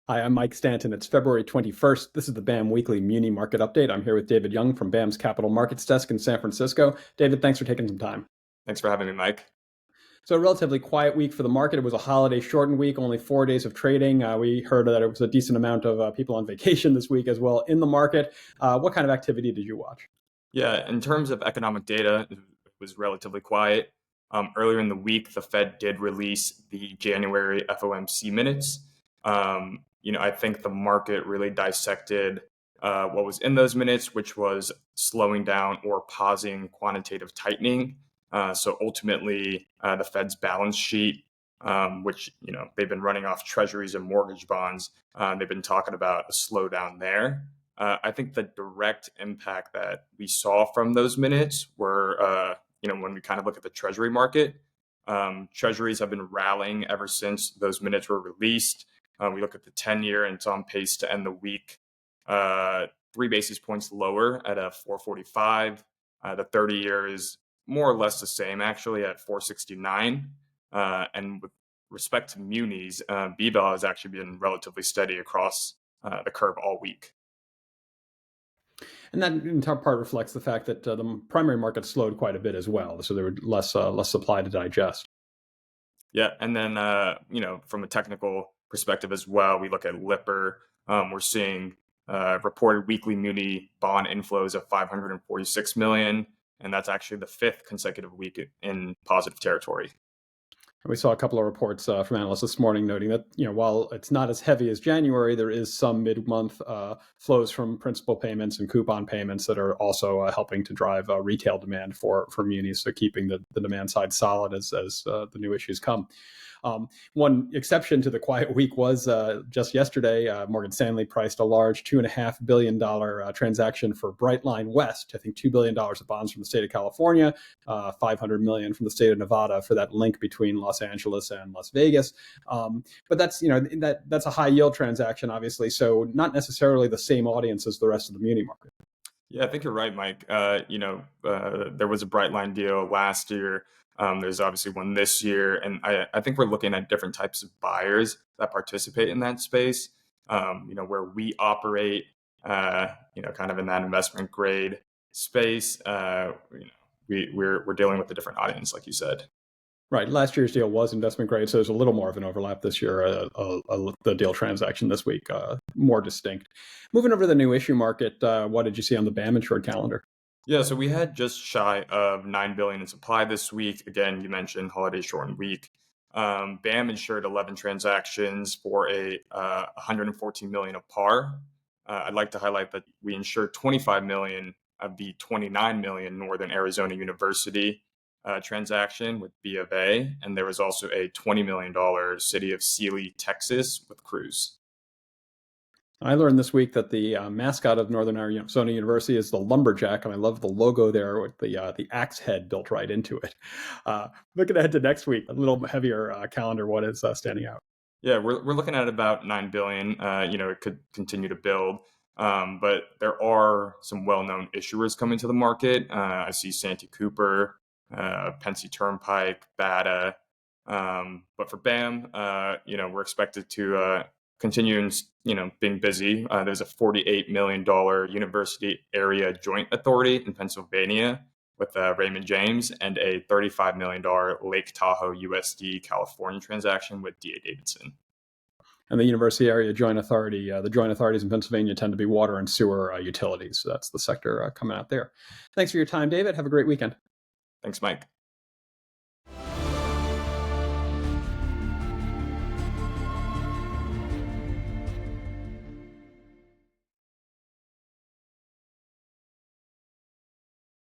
Hi, I'm Mike Stanton. It's February 21st. This is the BAM Weekly Muni Market Update. I'm here with David Young from BAM's Capital Markets Desk in San Francisco. David, thanks for taking some time. Thanks for having me, Mike. So, a relatively quiet week for the market. It was a holiday shortened week, only 4 days of trading. We heard that it was a decent amount of people on vacation this week as well in the market. What kind of activity did you watch? Yeah, in terms of economic data, it was relatively quiet. Earlier in the week, the Fed did release the January FOMC minutes. I think the market really dissected what was in those minutes, which was slowing down or pausing quantitative tightening. So ultimately, the Fed's balance sheet, which they've been running off treasuries and mortgage bonds, they've been talking about a slowdown there. I think the direct impact that we saw from those minutes were, when we kind of look at the treasury market, treasuries have been rallying ever since those minutes were released. We look at the 10-year and it's on pace to end the week 3 basis points lower at a 445. The 30-year is more or less the same, actually, at 469. And with respect to munis, BBL has actually been relatively steady across the curve all week. And that in part reflects the fact that the primary market slowed quite a bit as well. So there were less supply to digest. Yeah, and then from a technical perspective as well, we look at Lipper. We're seeing reported weekly muni bond inflows of 546 million, and that's actually the fifth consecutive week in positive territory. We saw a couple of reports from analysts this morning noting that, while it's not as heavy as January, there is some mid-month flows from principal payments and coupon payments that are also helping to drive retail demand for munis, so keeping the demand side solid as the new issues come. One exception to the quiet week was just yesterday, Morgan Stanley priced a large $2.5 billion transaction for Brightline West. I think $2 billion of bonds from the state of California, $500 million from the state of Nevada for that link between Los Angeles and Las Vegas. But that's that's a high yield transaction, obviously, so not necessarily the same audience as the rest of the muni market. Yeah, I think you're right, Mike. There was a Brightline deal last year. There's obviously one this year, and I think we're looking at different types of buyers that participate in that space. Where we operate, kind of in that investment grade space. We're dealing with a different audience, like you said. Right. Last year's deal was investment grade, so there's a little more of an overlap this year. The deal transaction this week, more distinct. Moving over to the new issue market, what did you see on the BAM insured calendar? Yeah, so we had just shy of 9 billion in supply this week. Again, you mentioned holiday shortened week. BAM insured 11 transactions for a 114 million of par. I'd like to highlight that we insured 25 million of the 29 million Northern Arizona University transaction with B of A, and there was also a $20 million city of Sealy, Texas with Cruise. I learned this week that the mascot of Northern Arizona University is the lumberjack, and I love the logo there with the axe head built right into it. Looking ahead to next week, a little heavier calendar. What is standing out? Yeah, we're looking at about 9 billion. It could continue to build, but there are some well-known issuers coming to the market. I see Santee Cooper, Pensy Turnpike, Bata. But for BAM, we're expected to continue, being busy. There's a $48 million university area joint authority in Pennsylvania with Raymond James, and a $35 million Lake Tahoe USD California transaction with D.A. Davidson. And the university area joint authority, the joint authorities in Pennsylvania tend to be water and sewer utilities. So that's the sector coming out there. Thanks for your time, David. Have a great weekend. Thanks, Mike.